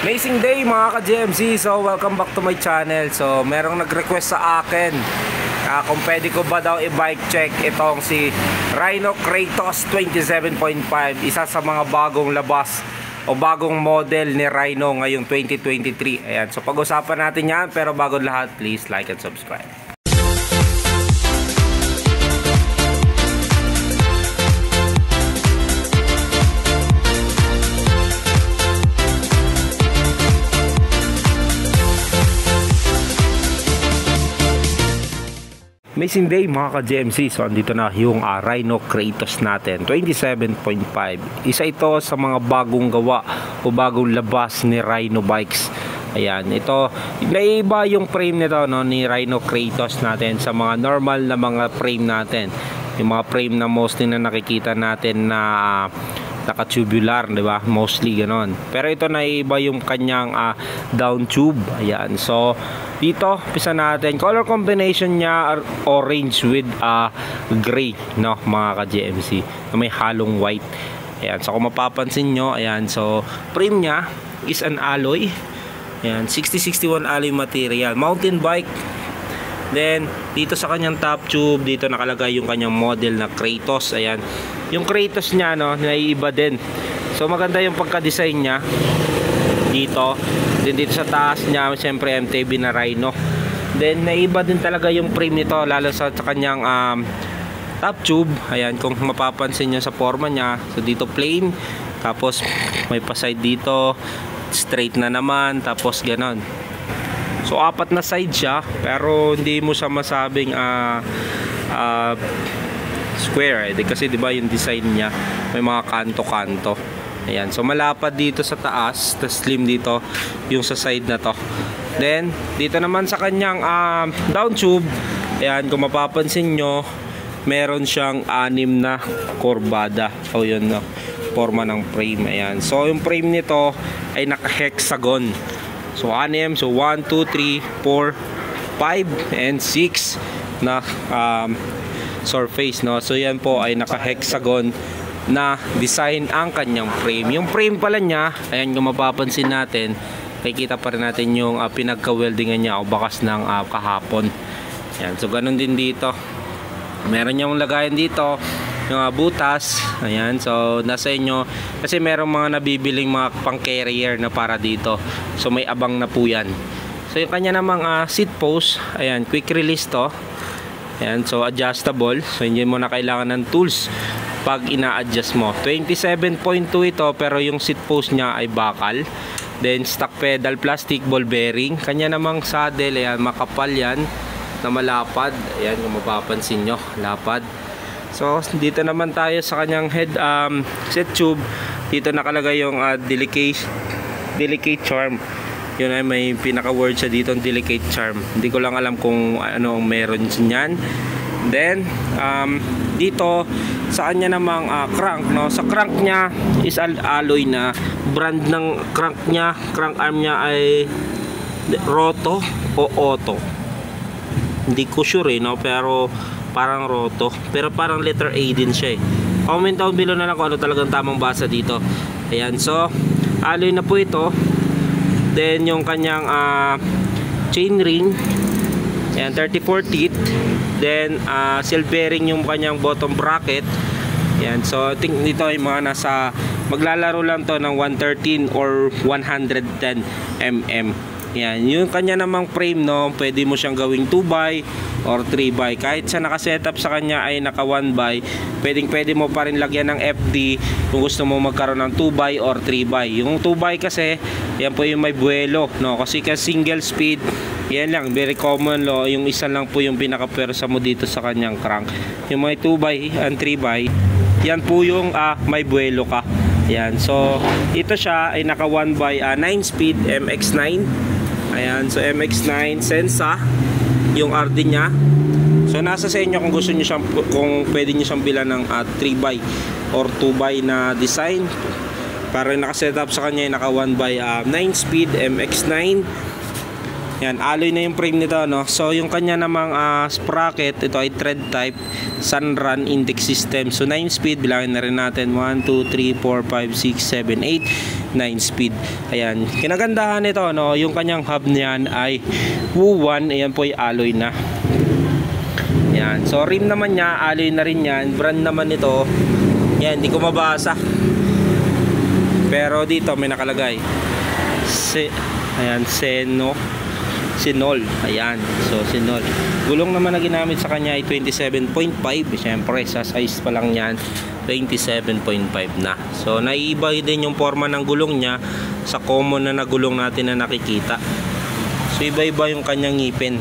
Amazing day mga ka-GMC. So welcome back to my channel. So merong nag-request sa akin kung pwede ko ba daw i-bike check itong si Rhino Kratos 27.5, isa sa mga bagong labas o bagong model ni Rhino ngayong 2023. Ayan, so pag-usapan natin yan, pero bago lahat, please like and subscribe. Amazing day mga ka-GMC. So andito na yung Rhino Kratos natin 27.5. Isa ito sa mga bagong gawa o bagong labas ni Rhino Bikes. Ayan, ito naiba yung frame nito, no, ni Rhino Kratos natin sa mga normal na mga frame natin. Yung mga frame na mostly na nakikita natin na naka-tubular, di ba? Mostly ganon. Pero ito naiba yung kanyang down tube. Ayan, so dito, pisa natin, color combination niya orange with gray, no, mga ka-GMC, na may halong white. Ayan, so kung mapapansin nyo, ayan, so frame niya is an alloy. Ayan, 6061 alloy material, mountain bike. Then, dito sa kanyang top tube, dito nakalagay yung kanyang model na Kratos. Ayan, yung Kratos niya, no, naiiba din. So maganda yung pagka-design niya dito. Then dito sa taas niya, siyempre MTB na Rhino. Then naiba din talaga yung frame nito, lalo sa kanyang top tube. Ayan, kung mapapansin nyo sa forma niya, so dito plain, tapos may pa-side dito, straight na naman, tapos ganon. So apat na side siya, pero hindi mo siya masabing square, kasi diba yung design niya may mga kanto-kanto. Ayan, so malapad dito sa taas, tas slim dito yung sa side na to. Then dito naman sa kanyang down tube, ayan, kung mapapansin nyo, meron siyang 6 na kurbada. So yun, no, forma ng frame. Ayan, so yung frame nito ay naka-hexagon. So 6, so 1, 2, 3, 4, 5 and 6 na surface, no. So yan po ay naka-hexagon na design ang kanyang frame. Yung frame pala niya, ayan, kung mapapansin natin, nakikita pa rin natin yung pinagka-weldingan niya o bakas ng kahapon. Ayan, so ganun din dito. Meron yung lagayan dito, yung butas. Ayan, so nasa inyo, kasi merong mga nabibiling mga pang-carrier na para dito. So may abang na po yan. So yung kanya namang seat post, ayan, quick release to. Ayan, so adjustable. So hindi mo na kailangan ng tools pag ina-adjust mo. 27.2 ito, pero yung seat post niya ay bakal. Then stock pedal, plastic ball bearing. Kanya namang saddle, ayan, makapal yan na malapad. Ayan, kung mapapansin nyo, lapad. So dito naman tayo sa kanyang head set tube. Dito nakalagay yung delicate charm. Yun ay may pinaka word siya dito, delicate charm. Hindi ko lang alam kung ano ang meron niyan. Then dito sa kanya namang crank, no, sa crank niya is alloy na. Brand ng crank niya, crank arm niya ay Roto o Otto, hindi ko sure, no, pero parang Roto, pero parang letter A din siya. Comment down below na lang kung ano talagang tamang basa dito. Ayan, so alloy na po ito. Then yung kanyang chain ring, ayan, 34 teeth. Then seal bearing yung kanyang bottom bracket. Ayan, so dito ay mga nasa, maglalaro lang to ng 113 or 110 mm. Ayan, yung kanya namang frame, no, pwede mo siyang gawing 2x or 3x. Kahit sa nakasetup sa kanya ay naka 1x, pwede mo pa rin lagyan ng FD kung gusto mo magkaroon ng 2x or 3x. Yung 2x kasi, yan po yung may buwelo, no, kasi single speed, yan lang, very common, lo, yung isa lang po yung pinaka-pwersa mo dito sa kanyang crank. Yung may 2x and 3x, yan po yung may buwelo ka. Yan, so ito siya ay naka 1x 9 speed MX9. Ayan, so MX9 Sensa yung RD niya. So nasa sa inyo kung gusto niyo siyang, kung pwede niyo siyang bilan ng 3x or 2x na design. Para naka-setup sa kanya ay naka 1x 9 speed MX9. Yan, alloy na yung frame nito, no? So yung kanya namang sprocket, ito ay thread type Sunrun index system. So 9 speed, bilangin na rin natin 1, 2, 3, 4, 5, 6, 7, 8, 9 speed. Ayan, kinagandahan nito, no? Yung kanyang hub niyan ay Wu1. Ayan po ay alloy na. Ayan, so rim naman niya, alloy na rin yan. Brand naman nito, yan, hindi ko mabasa, pero dito may nakalagay ayan, Sinol. Ayan, so Sinol. Gulong naman na ginamit sa kanya ay 27.5. Siyempre sa size pa lang yan 27.5 na. So naiiba din yung forma ng gulong niya sa common na gulong natin na nakikita. So iba-iba yung kanyang ngipin.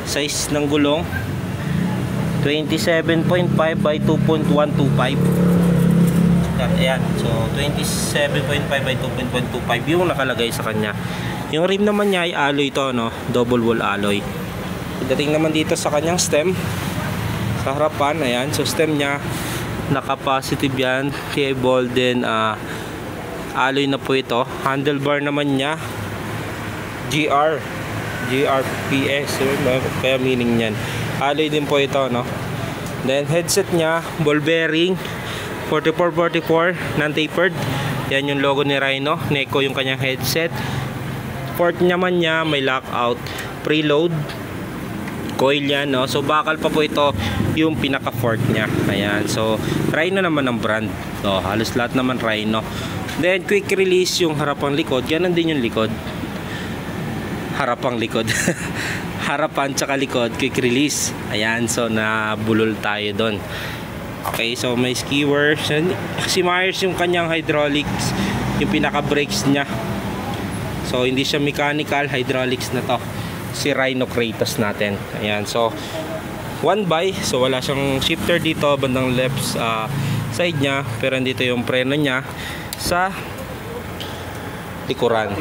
Size ng gulong 27.5 by 2.125. Ayan, so 27.5 by 2.125 yung nakalagay sa kanya. Yung rim naman niya ay alloy to, no? Double wall alloy. Pagdating naman dito sa kanyang stem, sa harapan, ayan, so stem niya naka-positive yan, kay Bolden alloy na po ito. Handlebar naman niya GRPS, kaya meaning niyan. Alloy din po ito, no? Then headset niya, ball bearing 4444 non-tapered. Yan yung logo ni Rhino. Neko yung kanyang headset. Port naman niya may lockout, preload coil yan, no? So bakal pa po ito yung pinaka fork niya. Ayan, so Rhino naman ang brand. So halos lahat naman Rhino. Then quick release yung harapang likod. Yan din yung likod. Harapang likod. Harapan tsaka likod, quick release. Ayan, so nabulol tayo doon. Okay, so may skewer. Si Myers yung kanyang hydraulics, yung pinaka brakes niya. So hindi siya mechanical, hydraulics na to. Si Rhino Kratos natin. Ayan, so 1x, so wala siyang shifter dito bandang left side niya, pero dito yung preno niya sa likuran.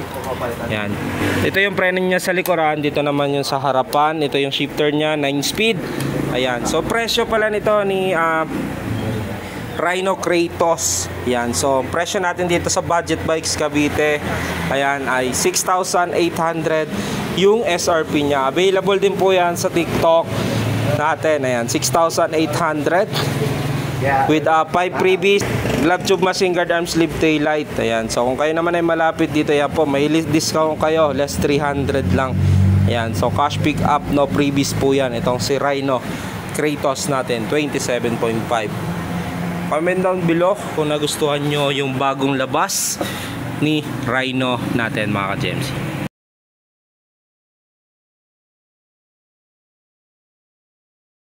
Ayan, ito yung preno niya sa likuran, dito naman yung sa harapan. Ito yung shifter niya, 9 speed. Ayan, so presyo pala nito ni Rhino Kratos. Ayan, so presyo natin dito sa Budget Bikes Cavite, ayan, ay 6,800 yung SRP niya. Available din po yan sa TikTok natin. Ayan, 6,800 with 5 freebies, glove tube, machine guard, arm sleeve, tail light. Ayan, so kung kayo naman ay malapit dito, yan po, may discount kayo, less 300 lang. Ayan, so cash pick up, no freebies po yan. Itong si Rhino Kratos natin, 27.5. Comment down below kung nagustuhan nyo yung bagong labas ni Rhino natin, mga ka-GMC.